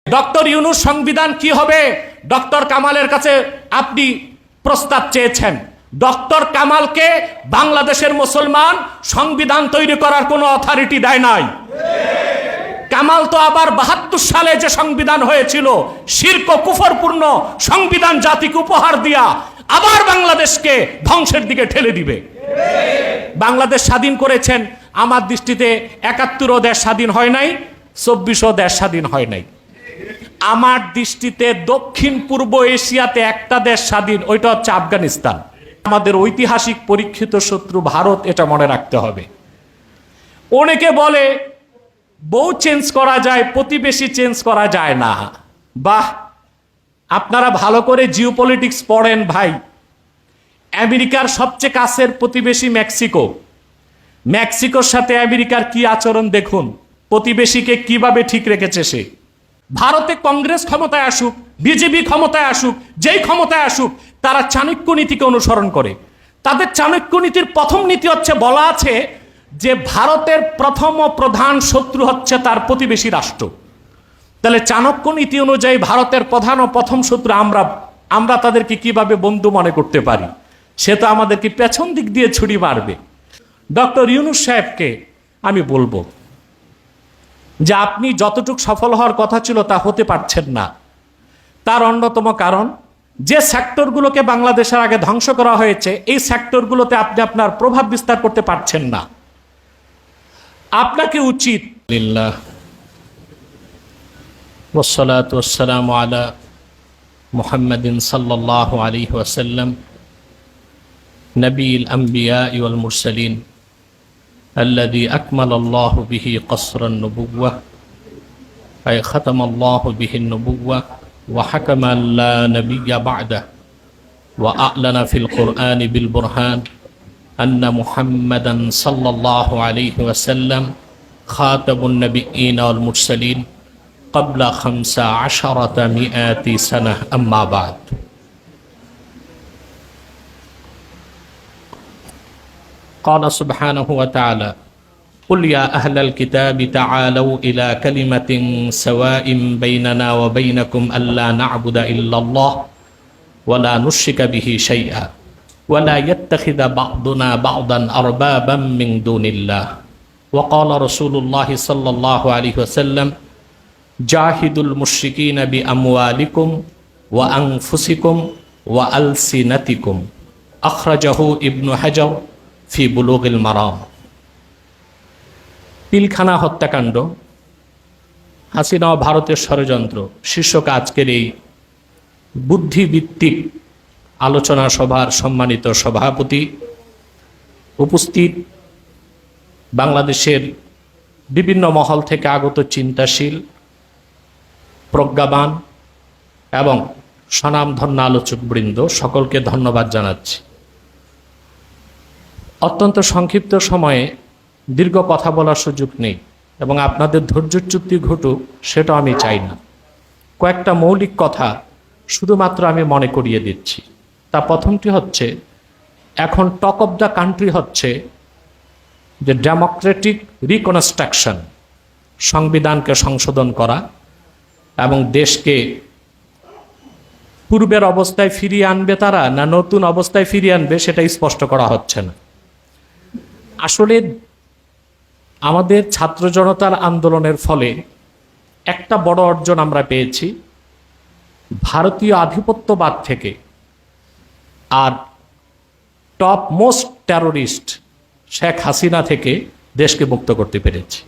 Doctor Yunus সংবিধান কি হবে? ডক্টর কামালের কাছে আপনি প্রস্তাব চেয়েছেন। ডক্টর কামালকে বাংলাদেশের মুসলমান সংবিধান তৈরি করার কোনো অথরিটি দেয় নাই। কামাল তো আবার ৭২ সালে যে সংবিধান হয়েছিল শিরক ও কুফরপূর্ণ সংবিধান জাতিকে উপহার দিয়া আবার বাংলাদেশকে ধ্বংসের দিকে ঠেলে দিবে। বাংলাদেশ স্বাধীন করেছেন, আমার দৃষ্টিতে ৭১ও দেশ স্বাধীন হয় নাই, ২৪ও দেশ স্বাধীন হয় নাই। আমার দৃষ্টিতে দক্ষিণ পূর্ব এশিয়াতে একটা দেশ স্বাধীন, ওইটা হচ্ছে আফগানিস্তান। আমাদের ঐতিহাসিক পরীক্ষিত শত্রু ভারত, এটা মনে রাখতে হবে। অনেকে বলে বউ চেঞ্জ করা যায়, প্রতিবেশী চেঞ্জ করা যায় না। বাহ, আপনারা ভালো করে জিওপলিটিক্স পড়েন ভাই। আমেরিকার সবচেয়ে কাছের প্রতিবেশী মেক্সিকো। মেক্সিকোর সাথে আমেরিকার কি আচরণ দেখুন, প্রতিবেশীকে কিভাবে ঠিক রেখেছে সে। ভারতে কংগ্রেস ক্ষমতায় আসুক, বিজেপি ক্ষমতায় আসুক, যেই ক্ষমতায় আসুক, তারা চাণক্য নীতিকে অনুসরণ করে। তাদের চাণক্য নীতির প্রথম নীতি হচ্ছে, বলা আছে যে ভারতের প্রথম ও প্রধান শত্রু হচ্ছে তার প্রতিবেশী রাষ্ট্র। তাহলে চাণক্য নীতি অনুযায়ী ভারতের প্রধান ও প্রথম শত্রু আমরা তাদেরকে কিভাবে বন্ধু মনে করতে পারি? সে তো আমাদেরকে পেছন দিক দিয়ে ছুরি মারবে। ডক্টর ইউনূস সাহেবকে আমি বলবো যে আপনি যতটুকু সফল হওয়ার কথা ছিল তা হতে পারছেন না। তার অন্যতম কারণ, যে সেক্টরগুলোকে বাংলাদেশের আগে ধ্বংস করা হয়েছে, এই সেক্টরগুলোতে আপনি আপনার প্রভাব বিস্তার করতে পারছেন না। আপনাকে উচিত লিল্লাহ ওয়াসসালাতু ওয়াসসালামু আলা মুহাম্মাদিন সাল্লাল্লাহু আলাইহি ওয়াসাল্লাম নবিয়্যিল আমবিয়া ওয়াল মুরসালিন الذي أكمل الله به قصر النبوة أي ختم الله به النبوة وحكم لا نبي بعده وأعلن في القرآن بالبرهان أن محمدا صلى الله عليه وسلم خاتم النبيين والمرسلين قبل 1500 سنة أما بعد قال سبحانه وتعالى قل يا أهل الكتاب تعالوا إلى كلمة سواء بيننا وبينكم ألا نعبد إلا الله ولا نشرك به شيئا ولا يتخذ بعضنا بعضا أربابا من دون الله وقال رسول الله صلى الله عليه وسلم جاهدوا المشركين بأموالكم وأنفسكم وألسنتكم أخرجه ابن حجر ফি বুলুগিল মারাম। পিলখানা হত্যাকাণ্ড, হাসিনা ও ভারতের ষড়যন্ত্র শীর্ষক আজকের এই বুদ্ধিভিত্তিক আলোচনা সভার সম্মানিত সভাপতি, উপস্থিত বাংলাদেশের বিভিন্ন মহল থেকে আগত চিন্তাশীল, প্রজ্ঞাবান এবং স্বনামধন্য আলোচকবৃন্দ, সকলকে ধন্যবাদ জানাচ্ছি। অত্যন্ত সংক্ষিপ্ত সময়ে দীর্ঘ কথা বলার সুযোগ নেই এবং আপনাদের ধৈর্যচ্যুতি ঘটুক সেটা আমি চাই না। কয়েকটা মৌলিক কথা শুধুমাত্র আমি মনে করিয়ে দিচ্ছি। তা প্রথমটি হচ্ছে, এখন টক অফ দ্য কান্ট্রি হচ্ছে যে ডেমোক্রেটিক রিকনস্ট্রাকশন, সংবিধানকে সংশোধন করা এবং দেশকে পূর্বের অবস্থায় ফিরিয়ে আনবে তারা, না নতুন অবস্থায় ফিরিয়ে আনবে সেটা স্পষ্ট করা হচ্ছে না। আসলে আমাদের ছাত্র জনতার আন্দোলনের ফলে একটা বড় অর্জন আমরা পেয়েছি, ভারতীয় আধিপত্যবাদ থেকে আর top most terrorist Sheikh Hasina থেকে দেশকে মুক্ত করতে পেরেছি।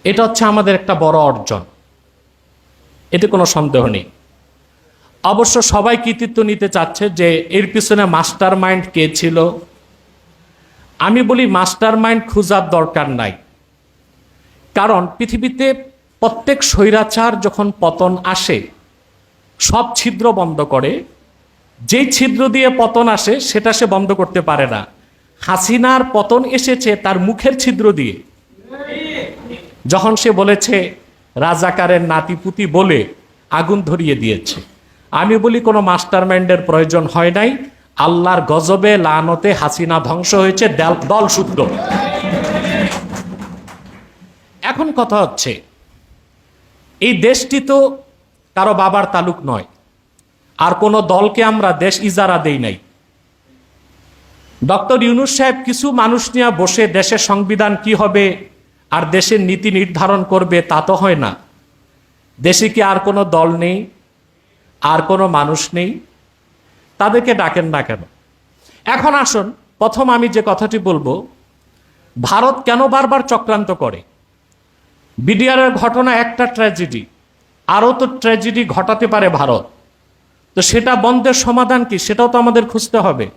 এটা হচ্ছে আমাদের একটা বড় অর্জন, এতে কোনো সন্দেহ নেই। অবশ্য সবাই কৃতিত্ব নিতে চাচ্ছে যে এর পিছনে মাস্টার মাইন্ড কে ছিল। আমি বলি মাস্টার মাইন্ড খোঁজার দরকার নাই, কারণ পৃথিবীতে প্রত্যেক স্বৈরাচার যখন পতন আসে সব ছিদ্র বন্ধ করে, যেই ছিদ্র দিয়ে পতন আসে সেটা সে বন্ধ করতে পারে না। হাসিনার পতন এসেছে তার মুখের ছিদ্র দিয়ে, যখন সে বলেছে রাজাকারের নাতিপুতি বলে আগুন ধরিয়ে দিয়েছে। আমি বলি কোনো মাস্টার মাইন্ডের প্রয়োজন হয় নাই, আল্লাহর গজবে লানতে হাসিনা ধ্বংস হয়েছে দলসূত্র। এখন কথা হচ্ছে এই দেশটি তো কারো বাবার তালুক নয়, আর কোনো দলকে আমরা দেশ ইজারা দেই নাই। ডক্টর ইউনূস সাহেব কিছু মানুষ নিয়ে বসে দেশের সংবিধান কি হবে আর দেশের নীতি নির্ধারণ করবে, তা তো হয় না। দেশে কি আর কোনো দল নেই, আর কোনো মানুষ নেই? তাদেরকে ডাকেন না কেন? এখন আসুন, প্রথম আমি যে কথাটি বলবো, ভারত কেন বারবার চক্রান্ত করে? বিডিআরের ঘটনা একটা ট্র্যাজেডি, আরও তো ট্র্যাজেডি ঘটাতে পারে ভারত। তো সেটা বন্ধের সমাধান কি, সেটাও তো আমাদের খুঁজতে হবে।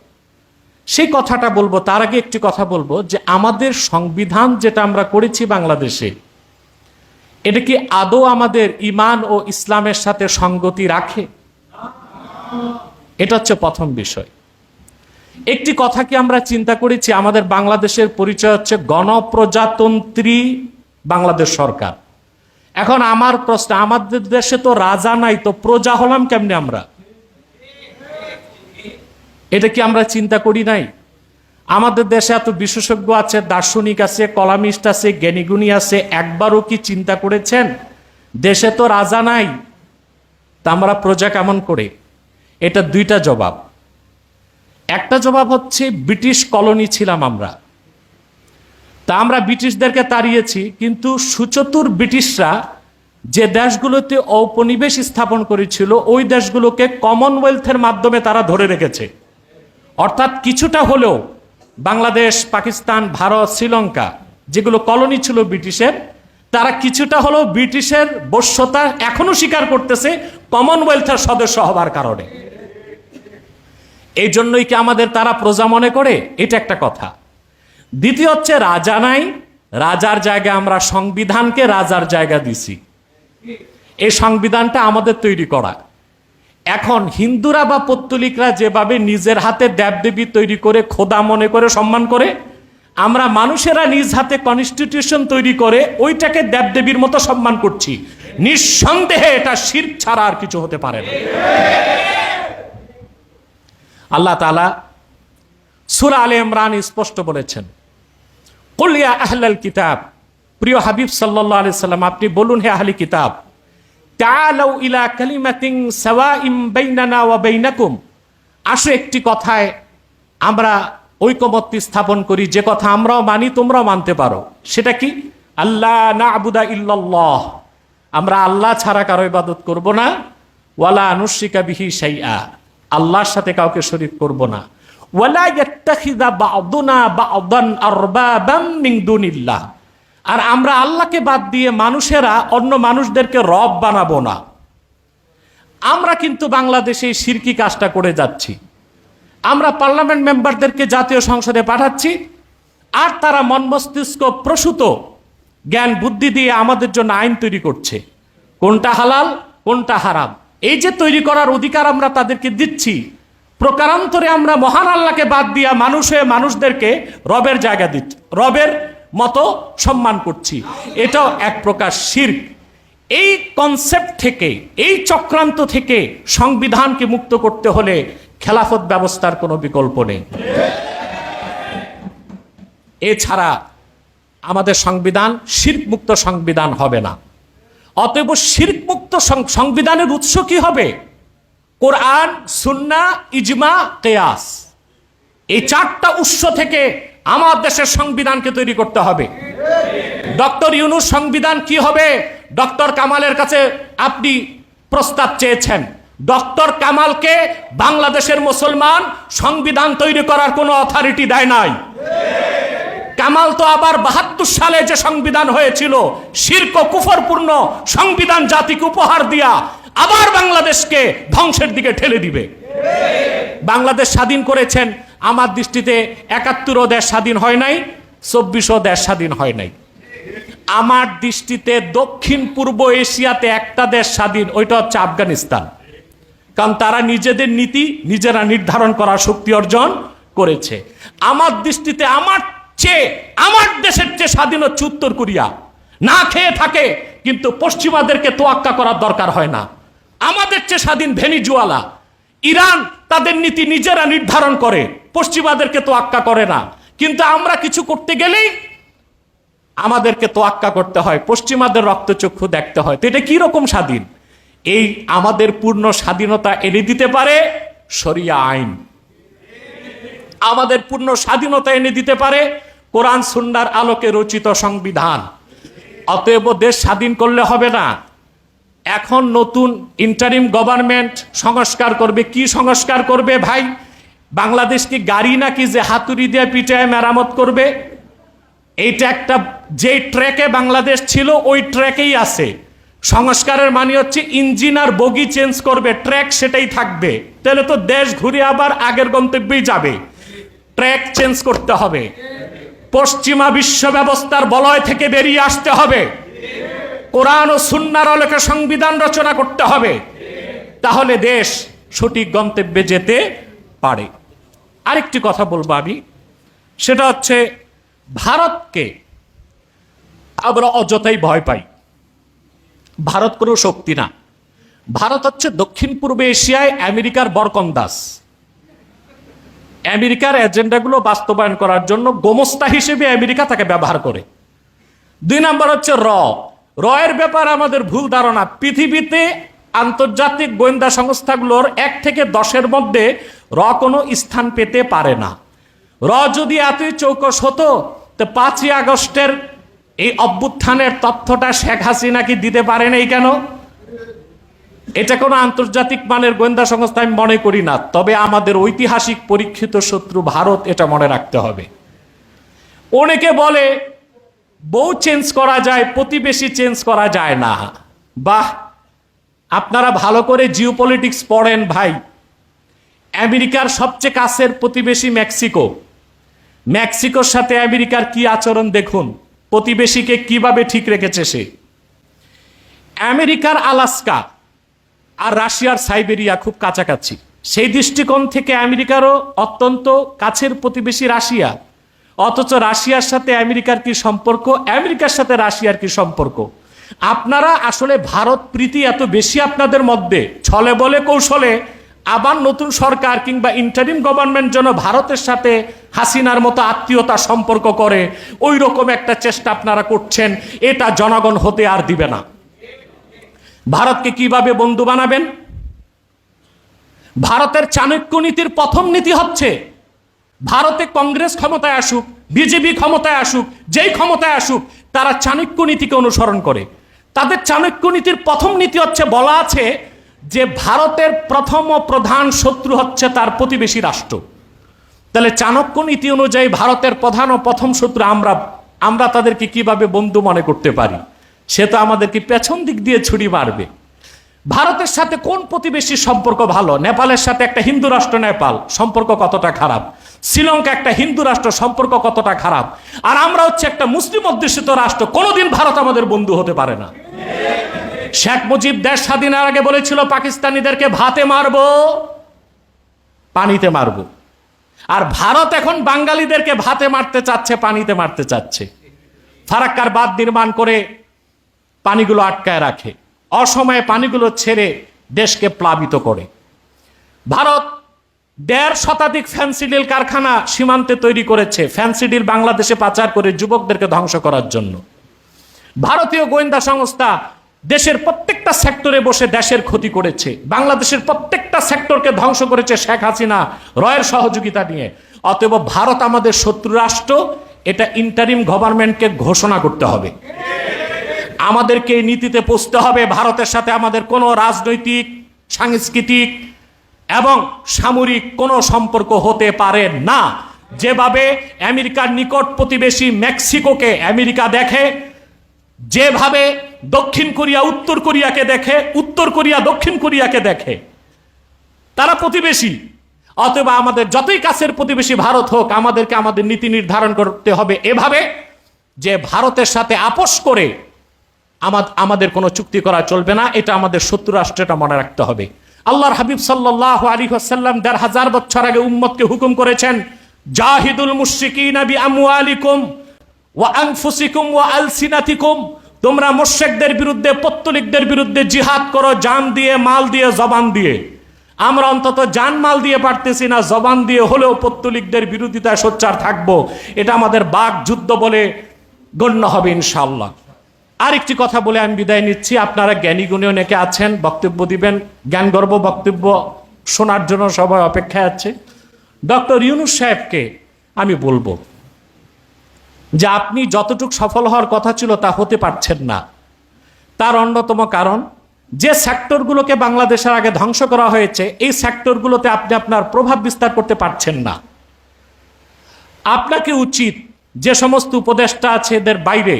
সেই কথাটা বলবো, তার আগে একটি কথা বলবো যে আমাদের সংবিধান যেটা আমরা করেছি বাংলাদেশে, এটা কি আদৌ আমাদের ঈমান ও ইসলামের সাথে সঙ্গতি রাখে? এটা হচ্ছে প্রথম বিষয়। একটি কথা কি আমরা চিন্তা করেছি, আমাদের বাংলাদেশের পরিচয় হচ্ছে গণপ্রজাতন্ত্রী বাংলাদেশ সরকার। এখন আমার প্রশ্ন, আমাদের দেশে তো রাজা নাই, তো প্রজা হলাম কেমনে আমরা? এটা কি আমরা চিন্তা করি নাই? আমাদের দেশে এত বিশেষজ্ঞ আছে, দার্শনিক আছে, কলামিস্ট আছে, জ্ঞানীগুণী আছে, একবারও কি চিন্তা করেছেন দেশে তো রাজা নাই, তা আমরা প্রজা কেমন করে? এটা দুইটা জবাব। একটা জবাব হচ্ছে ব্রিটিশ কলোনি ছিলাম আমরা, তা আমরা ব্রিটিশদেরকে তাড়িয়েছি, কিন্তু সুচতুর ব্রিটিশরা যে দেশগুলোতে ঔপনিবেশ স্থাপন করেছিল ওই দেশগুলোকে কমনওয়েলথের মাধ্যমে তারা ধরে রেখেছে। অর্থাৎ কিছুটা হলেও বাংলাদেশ, পাকিস্তান, ভারত, শ্রীলঙ্কা যেগুলো কলোনি ছিল ব্রিটিশের, তারা কিছুটা হলেও ব্রিটিশের বশ্যতা এখনো স্বীকার করতেছে কমনওয়েলথের সদস্য হবার কারণে। এই জন্যই কি আমাদের তারা প্রজা মনে করে? এটা একটা কথা। দ্বিতীয় হচ্ছে রাজা নাই, রাজার জায়গা আমরা সংবিধানকে রাজার জায়গা দিছি। এই সংবিধানটা আমাদের তৈরি করা। এখন হিন্দুরা বা পৌত্তলিকরা যেভাবে নিজের হাতে দেবদেবী তৈরি করে খোদা মনে করে সম্মান করে, আমরা মানুষেরা নিজ হাতে কনস্টিটিউশন তৈরি করে ওইটাকে দেবদেবীর মতো সম্মান করছি। নিঃসন্দেহে এটা শিরক ছাড়া আর কিছু হতে পারে না। আল্লাহ তাআলা সূরা আলে ইমরান স্পষ্ট বলেছেন, কুল ইয়া আহলাল কিতাব, প্রিয় হাবিব সাল্লাল্লাহু আলাইহি সাল্লাম আপনি বলুন, হে আহলি কিতাব, তাআলাউ ইলা কালিমাতিন সাওয়াইম বাইনানা ওয়া বাইনাকুম, আসো একটি কথায় আমরা ঐকমত্য স্থাপন করি, যে কথা আমরাও মানি তোমরাও মানতে পারো। সেটা কি? আল্লাহ না'বুদা ইল্লাল্লাহ, আমরা আল্লাহ ছাড়া কারো ইবাদত করব না, ওয়ালা নুশরিকা বিহি শাইআ, আল্লাহর সাথে কাউকে শরীক করব না, ওয়ালা ইয়াত্তাখিযা বা'দুনা বা'দান আরবাবাম মিন দুনিল্লাহ, আর আমরা আল্লাহকে বাদ দিয়ে মানুষেরা অন্য মানুষদেরকে রব বানাবো না। আমরা কিন্তু বাংলাদেশে শিরকি কাজটা করে যাচ্ছি। আমরা পার্লামেন্ট মেম্বারদেরকে জাতীয় সংসদে পাঠাচ্ছি, আর তারা মন মস্তিষ্ক প্রসূত জ্ঞান বুদ্ধি দিয়ে আমাদের জন্য আইন তৈরি করছে, কোনটা হালাল কোনটা হারাম। এই যে তৈরি করার অধিকার আমরা তাদেরকে দিচ্ছি, প্রকারান্তরে আমরা মহান আল্লাহকে বাদ দিয়া মানুষ হয়ে মানুষদেরকে রবের জায়গা দিচ্ছি, রবের মতো সম্মান করছি। এটাও এক প্রকার শিরক। এই কনসেপ্ট থেকে, এই চক্রান্ত থেকে সংবিধানকে মুক্ত করতে হলে খেলাফত ব্যবস্থার কোনো বিকল্প নেই। এছাড়া আমাদের সংবিধান শিরক মুক্ত সংবিধান হবে না। অতএব শিরক মুক্ত সংবিধানের উৎস কি হবে? কোরআন, সুন্নাহ, ইজমা, কিয়াস, এই চারটা উৎস থেকে আমার দেশের সংবিধানকে তৈরি করতে হবে। ডক্টর ইউনূস সংবিধান কি হবে? ডক্টর কামালের কাছে আপনি প্রস্তাব চেয়েছেন। ডক্টর কামালকে বাংলাদেশের মুসলমান সংবিধান তৈরি করার কোনো অথরিটি দেয় নাই। কামাল তো আবার ৭২ সালে যে সংবিধান হয়েছিল, শিরক ও কুফরপূর্ণ সংবিধান জাতিকে উপহার দিয়া আবার বাংলাদেশকে ধ্বংসের দিকে ঠেলে দিবে। বাংলাদেশ স্বাধীন করেছেন, আমার দৃষ্টিতে ৭১ও দেশ স্বাধীন হয় নাই, ২৪ও দেশ স্বাধীন হয় নাই। আমার দৃষ্টিতে দক্ষিণ পূর্ব এশিয়াতে একটা দেশ স্বাধীন, ওইটা হচ্ছে আফগানিস্তান। কারণ তারা নিজেদের নীতি নিজেরা নির্ধারণ করার শক্তি অর্জন করেছে। আমার দৃষ্টিতে আমার দেশের চেয়ে স্বাধীন হচ্ছে উত্তর কোরিয়া। না খেয়ে থাকে কিন্তু পশ্চিমাদেরকে তোয়াক্কা করার দরকার হয় না। আমাদের চেয়ে স্বাধীন ভেনিজুয়েলা। ইরান তাদের নীতি নিজেরা নির্ধারণ করে, পশ্চিমাদেরকে তোয়াক্কা করে না। কিন্তু আমরা কিছু করতে গেলেই আমাদেরকে তোয়াক্কা করতে হয়, পশ্চিমাদের রক্তচক্ষু দেখতে হয়। তো এটা কি রকম স্বাধীন? এই আমাদের পূর্ণ স্বাধীনতা এনে দিতে পারে শরিয়া আইন, আমাদের পূর্ণ স্বাধীনতা এনে দিতে পারে কোরআন সুন্নাহর আলোকে রচিত সংবিধান। অতএব দেশ স্বাধীন করলে হবে না। এখন নতুন ইন্টারিম গভর্নমেন্ট সংস্কার করবে। কি সংস্কার করবে ভাই? বাংলাদেশ কি গাড়ি নাকি যে হাতুড়ি দিয়ে পিটায় মেরামত করবে? এইটা একটা, যে ট্র্যাকে বাংলাদেশ ছিল ওই ট্র্যাকেই আছে। সংস্কারের মানে হচ্ছে ইঞ্জিন আর বগি চেঞ্জ করবে, ট্র্যাক সেটাই থাকবে। তাহলে তো দেশ ঘুরে আবার আগের গন্তব্যেই যাবে। ট্র্যাক চেঞ্জ করতে হবে, পশ্চিমা বিশ্ব ব্যবস্থার বলয় থেকে বেরিয়ে আসতে হবে, কোরআন ও সুন্নাহর আলোকে সংবিধান রচনা করতে হবে, তাহলে দেশ সঠিক গন্তব্যে যেতে পারে। আরেকটি কথা বলবো আমি, সেটা হচ্ছে ভারতকে আমরা অযথাই ভয় পাই। ভারত কোনো শক্তি না। ভারত হচ্ছে দক্ষিণ পূর্ব এশিয়ায় আমেরিকার বরকন্দাজ। আমেরিকার এজেন্ডাগুলো বাস্তবায়ন করার জন্য গোমস্তা হিসেবে আমেরিকা তাকে ব্যবহার করে। 2 নম্বর হচ্ছে এর ব্যাপারে আমাদের ভুল ধারণা। পৃথিবীতে আন্তর্জাতিক গোয়েন্দা সংস্থাগুলোর 1 থেকে 10-এর মধ্যে কোনো স্থান পেতে পারে না। যদি এতই চৌকস হতো তো 5ই আগস্টের এই অভ্যুত্থানের তথ্যটা শেখ হাসিনা কি দিতে পারেন এই কেন? এটা কোনো আন্তর্জাতিক মানের গোয়েন্দা সংস্থা আমি মনে করি না। তবে আমাদের ঐতিহাসিক পরীক্ষিত শত্রু ভারত, এটা মনে রাখতে হবে। অনেকে বলে বউ চেঞ্জ করা যায়, প্রতিবেশী চেঞ্জ করা যায় না। বাহ, আপনারা ভালো করে জিওপলিটিক্স পড়েন ভাই। আমেরিকার সবচেয়ে কাছের প্রতিবেশী মেক্সিকো। মেক্সিকোর সাথে আমেরিকার কি আচরণ দেখুন, প্রতিবেশীকে কিভাবে ঠিক রেখেছে সে। আমেরিকার আলাস্কা আর রাশিয়ার সাইবেরিয়া খুব কাছাকাছি। সেই দৃষ্টিকোণ থেকে আমেরিকারও অত্যন্ত কাছের প্রতিবেশী রাশিয়া। অথচ রাশিয়ার সাথে আমেরিকার কি সম্পর্ক, আমেরিকার সাথে রাশিয়ার কি সম্পর্ক? আপনারা আসলে ভারত প্রীতি এত বেশি আপনাদের মধ্যে, ছলে বলে কৌশলে আবার নতুন সরকার কিংবা ইন্টারিম গভর্নমেন্ট যেন ভারতের সাথে হাসিনার মতো আত্মীয়তা সম্পর্ক করে, ওই রকম একটা চেষ্টা আপনারা করছেন। এটা জনগণ হতে আর দিবে না। ভারতকে কিভাবে বন্ধু বানাবেন? ভারতের চাণক্য নীতির প্রথম নীতি হচ্ছে, ভারতে কংগ্রেস ক্ষমতায় আসুক, বিজেপি ক্ষমতায় আসুক, যেই ক্ষমতায় আসুক, তারা চাণক্য নীতিকে অনুসরণ করে। তাদের চাণক্য নীতির প্রথম নীতি হচ্ছে, বলা আছে যে ভারতের প্রথম ও প্রধান শত্রু হচ্ছে তার প্রতিবেশী রাষ্ট্র। তাহলে চাণক্য নীতি অনুযায়ী ভারতের প্রধান ও প্রথম শত্রু আমরা তাদেরকে কিভাবে বন্ধু মনে করতে পারি? সে তো আমাদেরকে পেছন দিক দিয়ে ছুরি মারবে। ভারতের সাথে কোন প্রতিবেশীর সম্পর্ক ভালো? নেপালের সাথে একটা হিন্দু রাষ্ট্র নেপাল, সম্পর্ক কতটা খারাপ। শ্রীলঙ্কা একটা হিন্দু রাষ্ট্র, সম্পর্ক কতটা খারাপ। আর আমরা হচ্ছে একটা মুসলিম অধ্যুষিত রাষ্ট্র, কোনোদিন ভারত আমাদের বন্ধু হতে পারে না। শেখ মুজিব দেশ স্বাধীনের আগে বলেছিল পাকিস্তানিদেরকে ভাতে মারবো, পানিতে মারবো। আর ভারত এখন বাঙালিদেরকে ভাতে মারতে চাচ্ছে, পানিতে মারতে চাচ্ছে। ফারাক্কার বাঁধ নির্মাণ করে পানিগুলো আটকায় রাখে, অসময়ে পানিগুলো ছেড়ে দেশকে প্লাবিত করে। ভারত 1.5 শতাধিক ফ্যান্সিডিল কারখানা সীমান্তে তৈরি করেছে, ফ্যান্সিডিল বাংলাদেশে পাচার করে যুবকদেরকে ধ্বংস করার জন্য। ভারতীয় গোয়েন্দা সংস্থা দেশের প্রত্যেকটা সেক্টরে বসে দেশের ক্ষতি করেছে। বাংলাদেশের প্রত্যেকটা সেক্টরকে ধ্বংস করেছে শেখ হাসিনা এর সহযোগিতা নিয়ে। অতএব ভারত আমাদের শত্রু রাষ্ট্র, এটা ইন্টারিম গভর্নমেন্টকে ঘোষণা করতে হবে। আমাদেরকে এই নীতিতে পৌঁছতে হবে। ভারতের সাথে আমাদের কোনো রাজনৈতিক, সাংস্কৃতিক এবং সামরিক কোনো সম্পর্ক হতে পারে না। যেভাবে আমেরিকার নিকট প্রতিবেশী মেক্সিকোকে আমেরিকা দেখে, যেভাবে দক্ষিণ কোরিয়া উত্তর কোরিয়াকে দেখে, উত্তর কোরিয়া দক্ষিণ কোরিয়াকে দেখে, তারা প্রতিবেশী। অথবা আমাদের যতই কাছের প্রতিবেশী ভারত হোক, আমাদেরকে আমাদের নীতি নির্ধারণ করতে হবে এভাবে যে ভারতের সাথে আপোষ করে আমাদের কোনো চুক্তি করা চলবে না। এটা আমাদের শত্রু রাষ্ট্র, এটা মনে রাখতে হবে। আল্লাহর হাবিব সাল্লাল্লাহু আলাইহি ওয়াসাল্লাম 1500 বছর আগে উম্মতকে হুকুম করেছেন, জাহিদুল মুশরিকিনা বিআমওয়ালিকুম ওয়া আনফুসিকুম ওয়া আলসিনাতিকুম, তোমরা মুশরিকদের বিরুদ্ধে, পত্তলিকদের বিরুদ্ধে জিহাদ করো, জান দিয়ে, মাল দিয়ে, জবান দিয়ে। আমরা অন্তত জান মাল দিয়ে পারতেছি না, জবান দিয়ে হলেও পত্তলিকদের বিরোধিতায় সোচ্চার থাকবো। এটা আমাদের বাক যুদ্ধ বলে গণ্য হবে ইনশাআল্লাহ। আরেকটি কথা বলে আমি বিদায় নিচ্ছি। আপনারা জ্ঞানী গুণী অনেকে আছেন, বক্তব্য দিবেন, জ্ঞানগর্ভ বক্তব্য শোনার জন্য সবাই অপেক্ষায় আছে। ডক্টর ইউনূস সাহেবকে আমি বলবো যে আপনি যতটুকু সফল হওয়ার কথা ছিল তা হতে পারছেন না। তার অন্যতম কারণ, যে সেক্টরগুলোকে বাংলাদেশের আগে ধ্বংস করা হয়েছে এই সেক্টরগুলোতে আপনি আপনার প্রভাব বিস্তার করতে পারছেন না। আপনাকে উচিত যে সমস্ত উপদেষ্টা আছে এদের বাইরে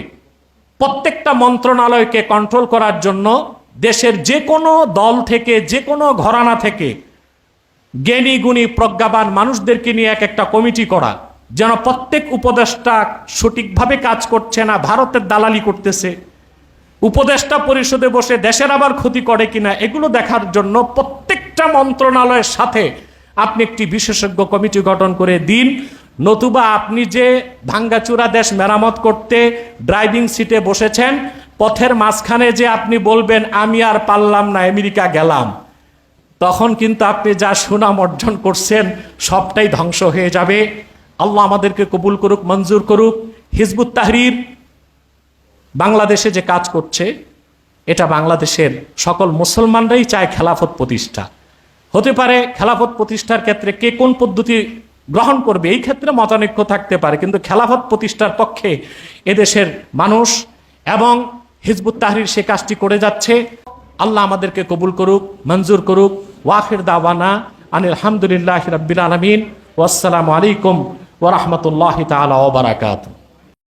প্রত্যেকটা মন্ত্রণালয়কে কন্ট্রোল করার জন্য দেশের যে কোনো দল থেকে, যে কোনো ঘরানা থেকে জ্ঞানী গুণী প্রজ্ঞাবান মানুষদেরকে নিয়ে একটা কমিটি করা, যেন প্রত্যেক উপদেষ্টা সঠিকভাবে কাজ করছে না, ভারতের দালালি করতেছে, উপদেষ্টা পরিষদে বসে দেশের আবার ক্ষতি করে কিনা, এগুলো দেখার জন্য প্রত্যেকটা মন্ত্রণালয়ের সাথে আপনি একটি বিশেষজ্ঞ কমিটি গঠন করে দিন। নতুবা আপনি যে ভাঙ্গাচুরা দেশ মেরামত করতে ড্রাইভিং সিটে বসেছেন, পথের মাঝখানে যে আপনি বলবেন আমি আর পারলাম না, আমেরিকা গেলাম, তখন কিন্তু আপনি যা সুনাম অর্জন করছেন সবটাই ধ্বংস হয়ে যাবে। আল্লাহ আমাদেরকে কবুল করুক, মঞ্জুর করুক। হিজবুত তাহরির বাংলাদেশে যে কাজ করছে, এটা বাংলাদেশের সকল মুসলমানরাই চায় খেলাফত প্রতিষ্ঠা। হতে পারে খেলাফত প্রতিষ্ঠার ক্ষেত্রে কে কোন পদ্ধতি গ্রহণ করবে এই ক্ষেত্রে মতানৈক্য থাকতে পারে, কিন্তু খেলাফত প্রতিষ্ঠার পক্ষে এদেশের মানুষ এবং হিজবুত তাহরির সে কাজটি করে যাচ্ছে। আল্লাহ আমাদেরকে কবুল করুক, মঞ্জুর করুক। ওয়াখির দাওয়ানা আনিল হামদুলিল্লাহি রাব্বিল আলামিন। ওয়াসসালামু আলাইকুম ওয়া রাহমাতুল্লাহি তাআলা ওয়া বারাকাতুহু।